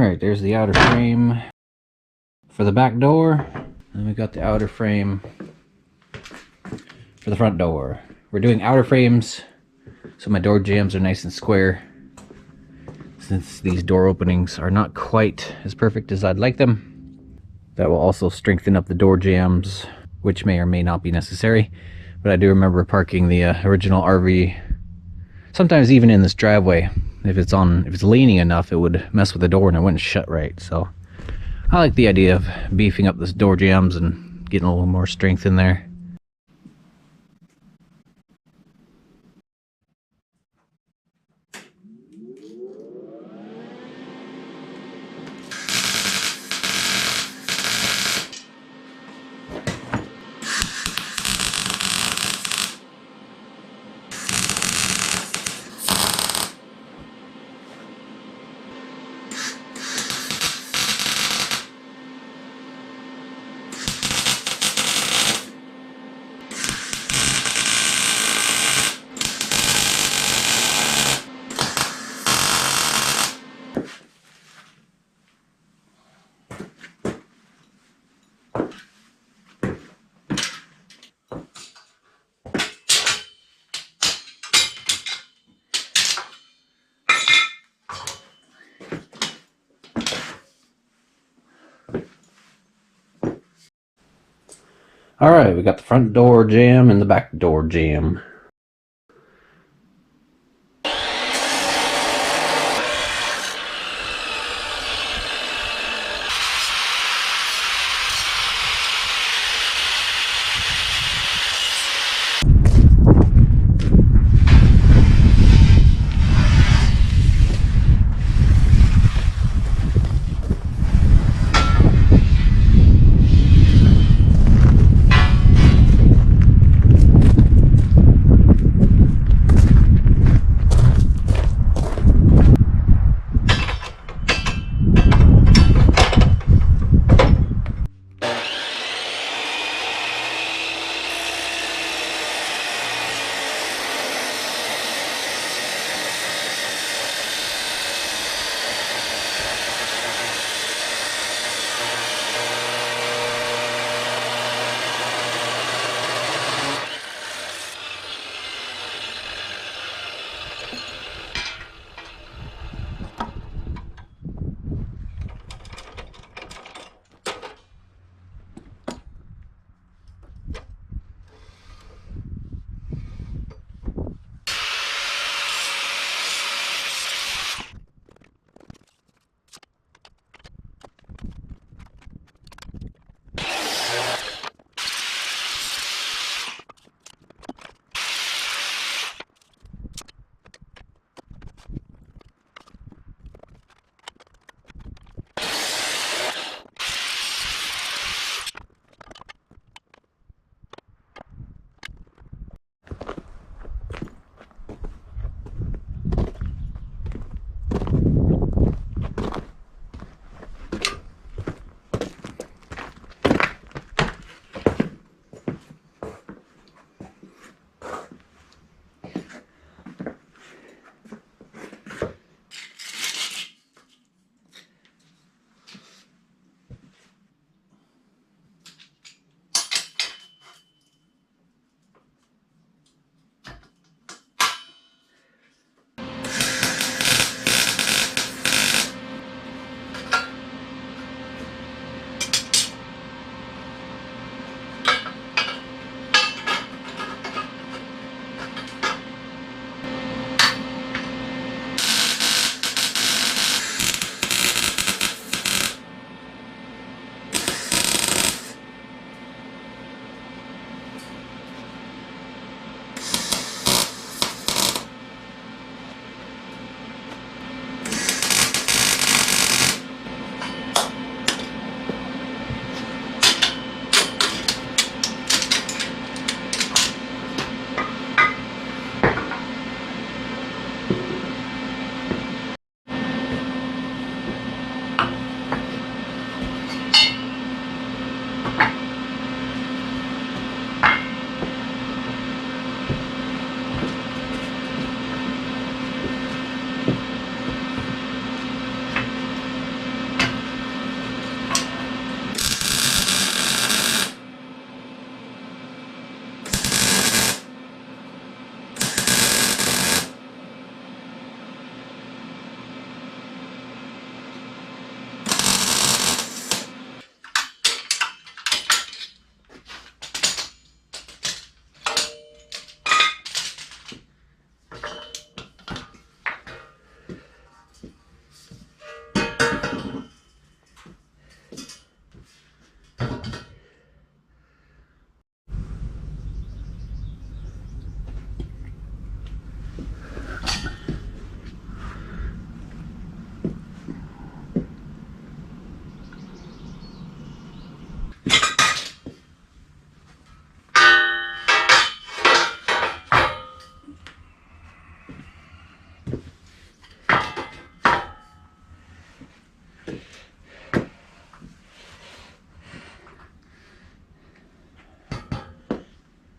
Alright, there's the outer frame for the back door. And we got the outer frame for the front door. We're doing outer frames so my door jambs are nice and square, since these door openings are not quite as perfect as I'd like them. That will also strengthen up the door jambs, which may or may not be necessary. But I do remember parking the original RV, sometimes even in this driveway. If it's leaning enough, it would mess with the door and it wouldn't shut right. So I like the idea of beefing up this door jambs and getting a little more strength in there. Alright, we got the front door jamb and the back door jamb.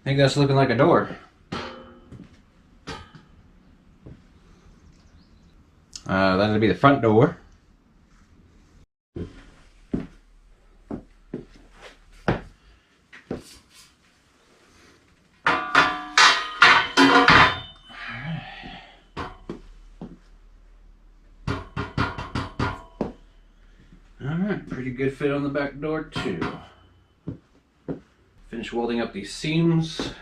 think that's looking like a door. That'll be the front door. Alright, pretty good fit on the back door too. Finish welding up these seams.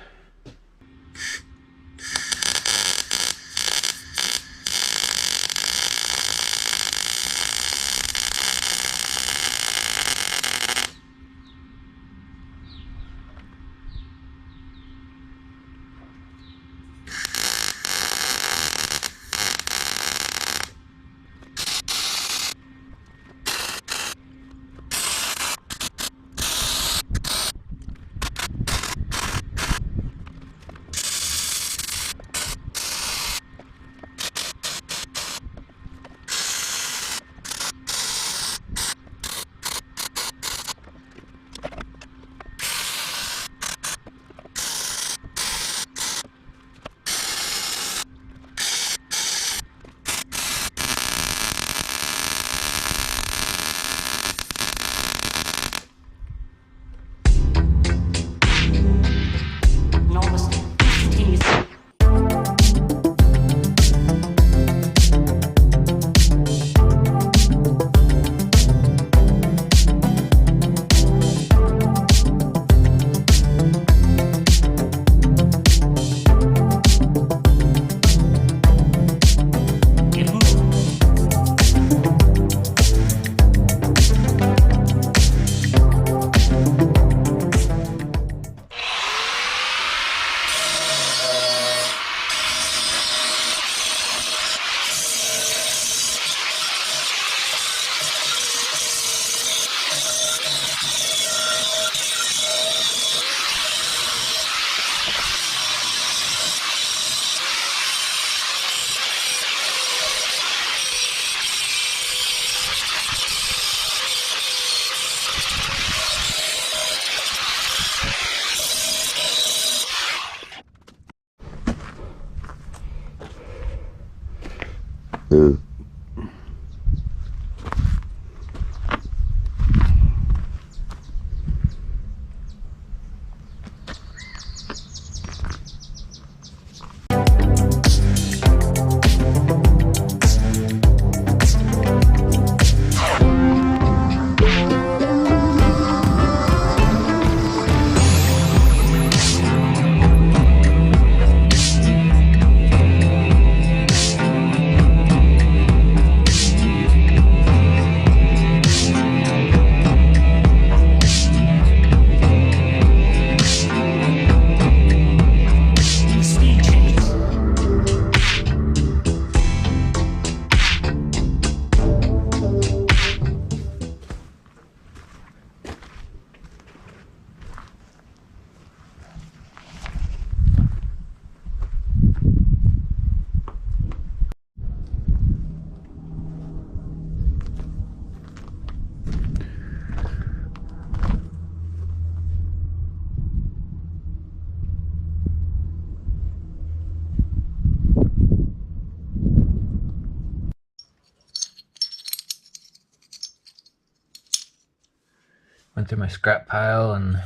Went through my scrap pile and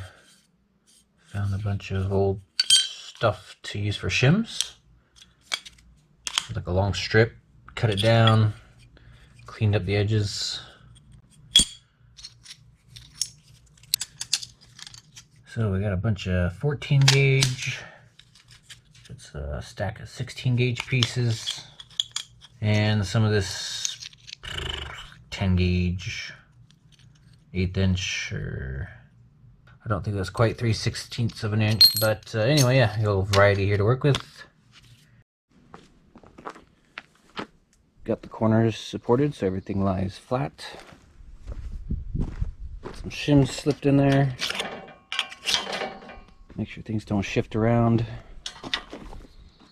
found a bunch of old stuff to use for shims. Like a long strip, cut it down, cleaned up the edges. So we got a bunch of 14 gauge. It's a stack of 16 gauge pieces. And some of this 10 gauge. 1/8 inch, or I don't think that's quite 3/16 of an inch, but anyway, yeah, a little variety here to work with. Got the corners supported so everything lies flat. Some shims slipped in there. Make sure things don't shift around.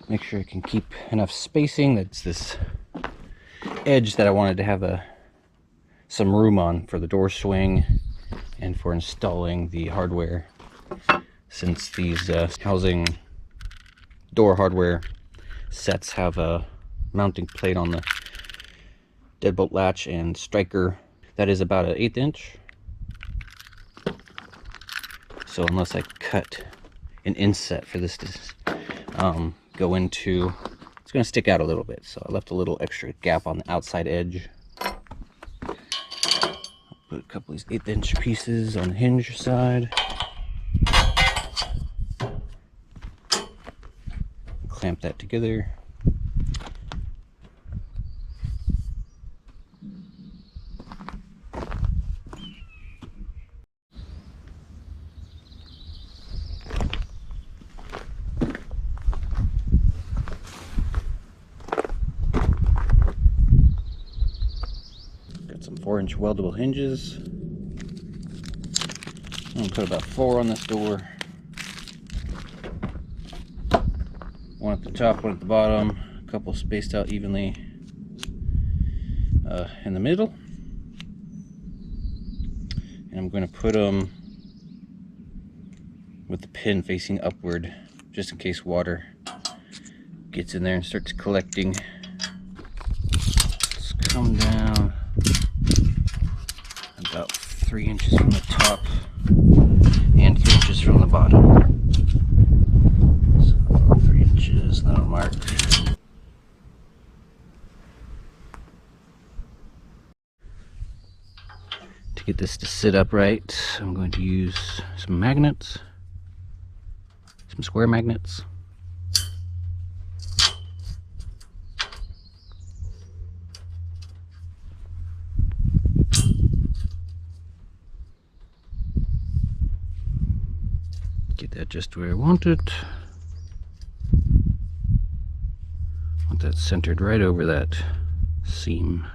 Make sure it can keep enough spacing. That's this edge that I wanted to have some room on for the door swing and for installing the hardware since these housing door hardware sets have a mounting plate on the deadbolt latch and striker that is about an 1/8 inch. So unless I cut an inset for this to go into, it's going to stick out a little bit. So I left a little extra gap on the outside edge. Put a couple of these 1/8 inch pieces on the hinge side. Clamp that together. Got some 4-inch weldable hinges. I'm gonna put about 4 on this door. One at the top, one at the bottom, a couple spaced out evenly in the middle. And I'm going to put them with the pin facing upward, just in case water gets in there and starts collecting. Let's come down about 3 inches from the top and 3 inches from the bottom. So 3 inches, that'll mark. To get this to sit upright, I'm going to use some magnets, some square magnets. Get that just where I want it. Want that centered right over that seam.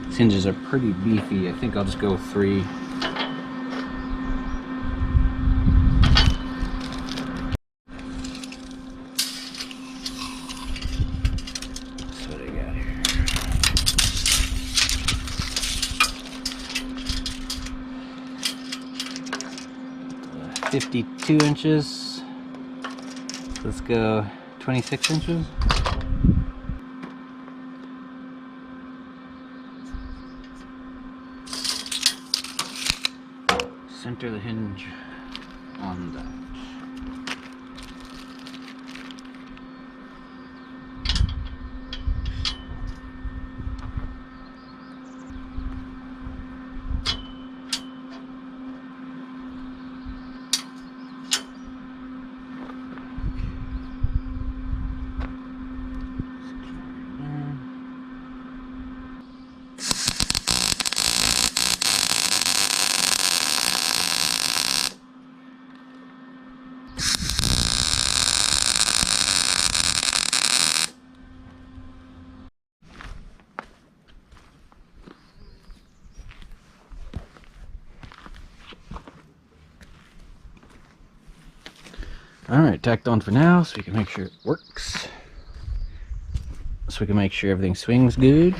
These hinges are pretty beefy. I think I'll just go 3. That's what I got here. 52 inches. Let's go 26 inches. Center the hinge on that. Alright, tacked on for now so we can make sure it works. So we can make sure everything swings good.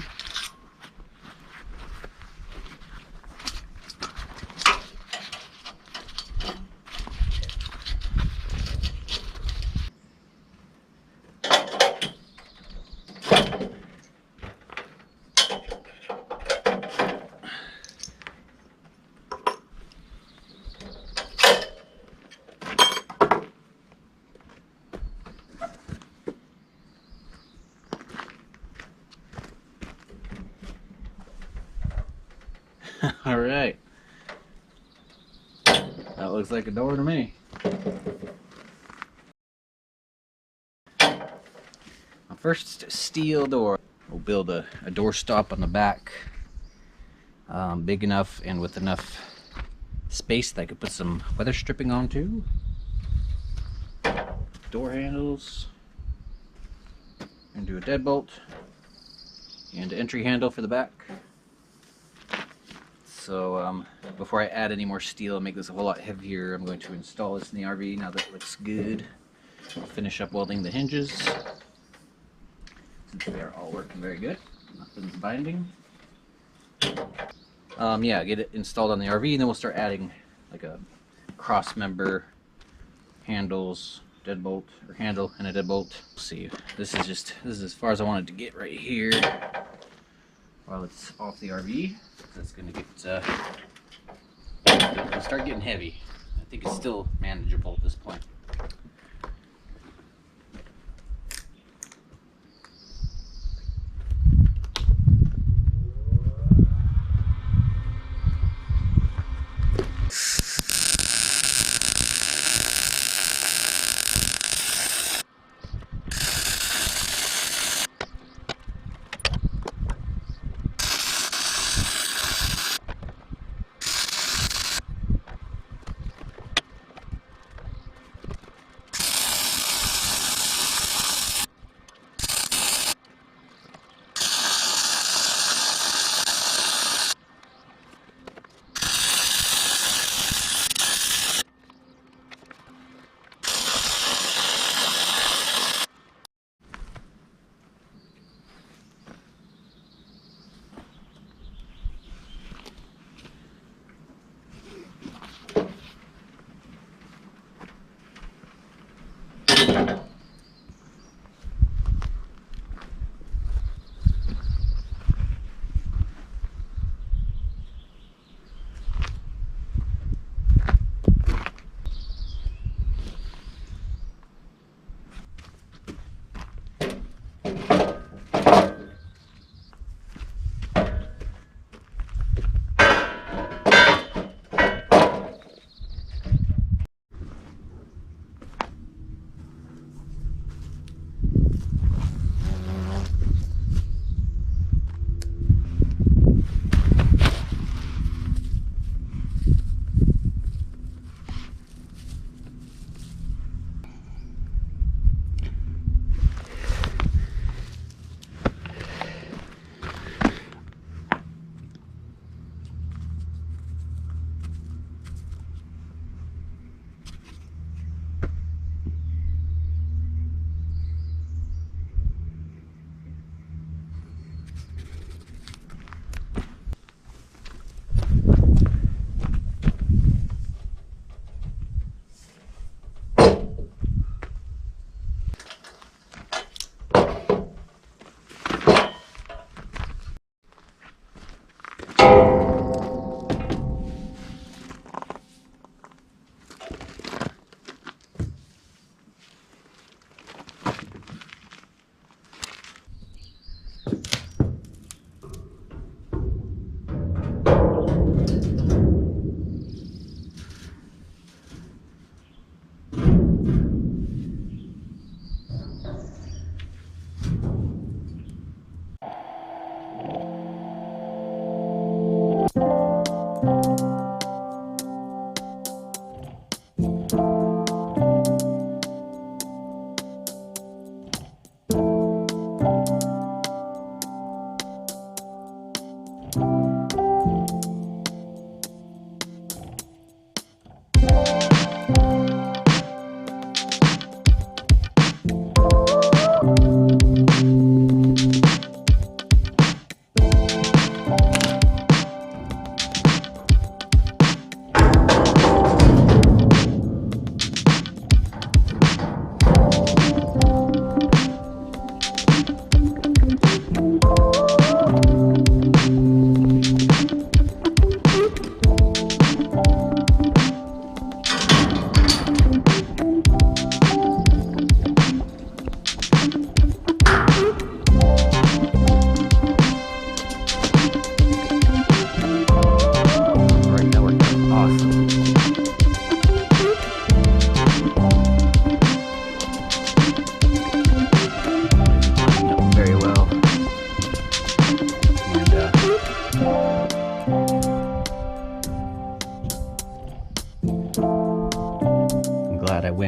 Alright, That looks like a door to me. My first steel door. We'll build a door stop on the back, big enough and with enough space that I could put some weather stripping onto. Door handles, and do a deadbolt and an entry handle for the back. So before I add any more steel and make this a whole lot heavier, I'm going to install this in the RV now that it looks good. I'll finish up welding the hinges since they are all working very good. Nothing's binding. Yeah, get it installed on the RV, and then we'll start adding like a cross member, handles, deadbolt, or handle and a deadbolt. Let's see, this is as far as I wanted to get right here while it's off the RV. That's gonna get it'll start getting heavy. I think it's still manageable at this point.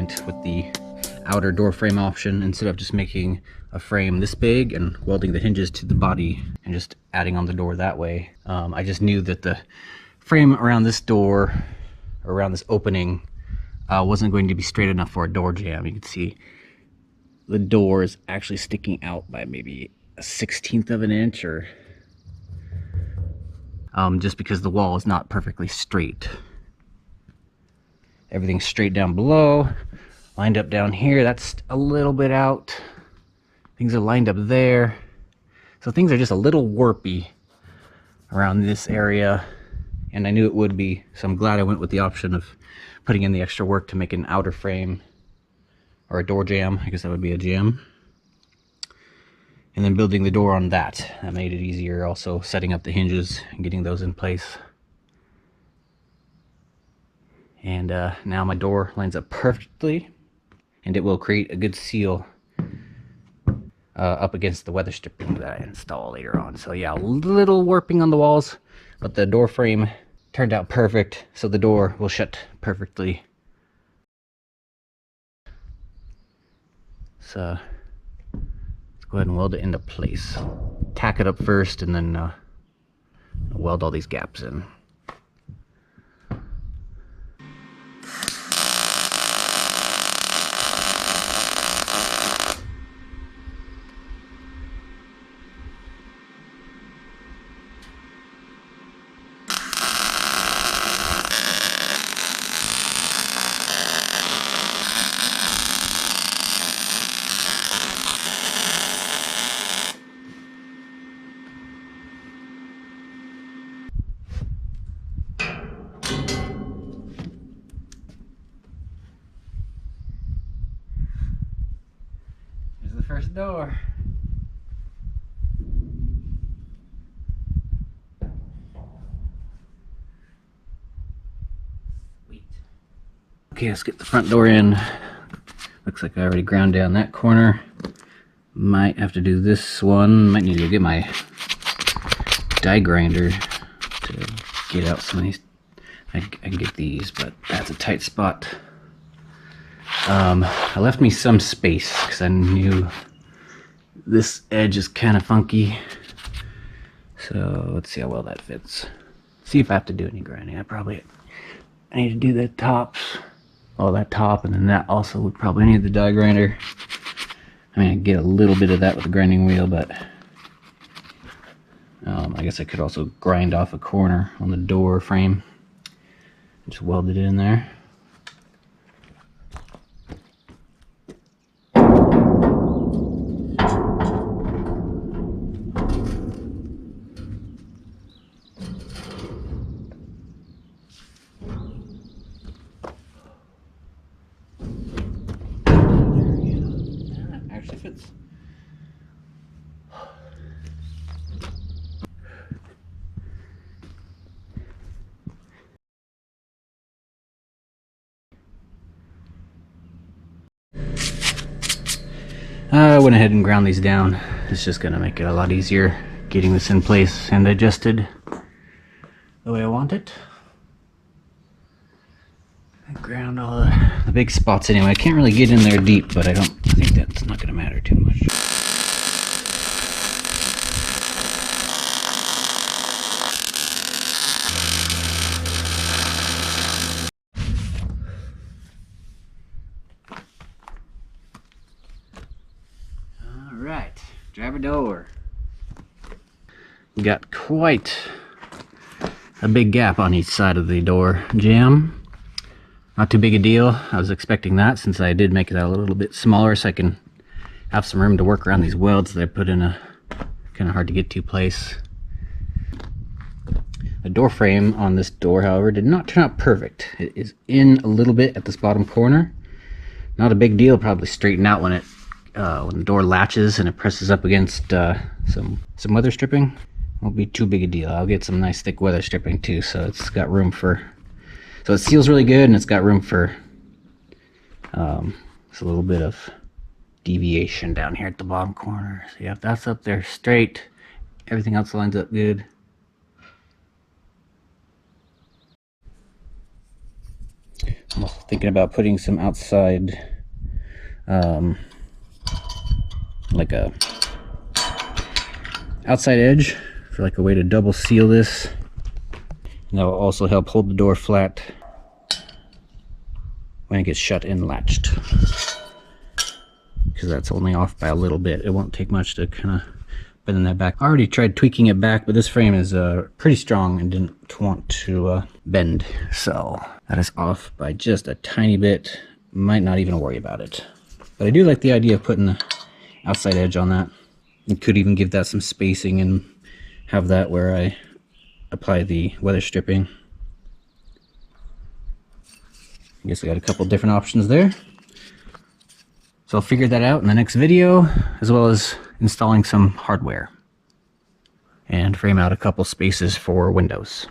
went with the outer door frame option instead of just making a frame this big and welding the hinges to the body and just adding on the door that way. I just knew that the frame around this door, around this opening, wasn't going to be straight enough for a door jamb. You can see the door is actually sticking out by maybe a 1/16 of an inch, or just because the wall is not perfectly straight. Everything's straight down below, lined up down here. That's a little bit out. Things are lined up there. So things are just a little warpy around this area, and I knew it would be, so I'm glad I went with the option of putting in the extra work to make an outer frame or a door jamb. I guess that would be a jamb. And then building the door on that. That made it easier, also setting up the hinges and getting those in place. And now my door lines up perfectly, and it will create a good seal up against the weather stripping that I install later on. So yeah, a little warping on the walls, but the door frame turned out perfect, so the door will shut perfectly. So let's go ahead and weld it into place. Tack it up first, and then weld all these gaps in. Here's the first door. Sweet. Okay, let's get the front door in. Looks like I already ground down that corner. Might have to do this one. Might need to get my die grinder to get out some of these. I can get these, but that's a tight spot. I left me some space because I knew this edge is kind of funky. So let's see how well that fits. See if I have to do any grinding. I need to do the tops. Oh, that top, and then that also would probably need the die grinder. I mean, I get a little bit of that with the grinding wheel, but I guess I could also grind off a corner on the door frame. Just weld it in there. Actually fits. I went ahead and ground these down. It's just gonna make it a lot easier getting this in place and adjusted the way I want it. I ground all the big spots anyway. I can't really get in there deep, but I think that's not gonna matter too much. Alright, driver door. We got quite a big gap on each side of the door jamb. Not too big a deal. I was expecting that, since I did make it a little bit smaller so I can have some room to work around these welds that I put in a kind of hard to get to place. The door frame on this door, however, did not turn out perfect. It is in a little bit at this bottom corner. Not a big deal, probably straighten out when the door latches and it presses up against some weather stripping. Won't be too big a deal. I'll get some nice thick weather stripping too, so it's got room for, so it seals really good, and it's got room for just a little bit of deviation down here at the bottom corner. So yeah, if that's up there straight, everything else lines up good. I'm also thinking about putting some outside, like a outside edge for like a way to double seal this. And that will also help hold the door flat when it gets shut and latched, because that's only off by a little bit. It won't take much to kind of bend that back. I already tried tweaking it back, but this frame is pretty strong and didn't want to bend, so that is off by just a tiny bit. Might not even worry about it, but I do like the idea of putting the outside edge on that. You could even give that some spacing and have that where I apply the weather stripping. I guess I got a couple different options there. So I'll figure that out in the next video, as well as installing some hardware and frame out a couple spaces for windows.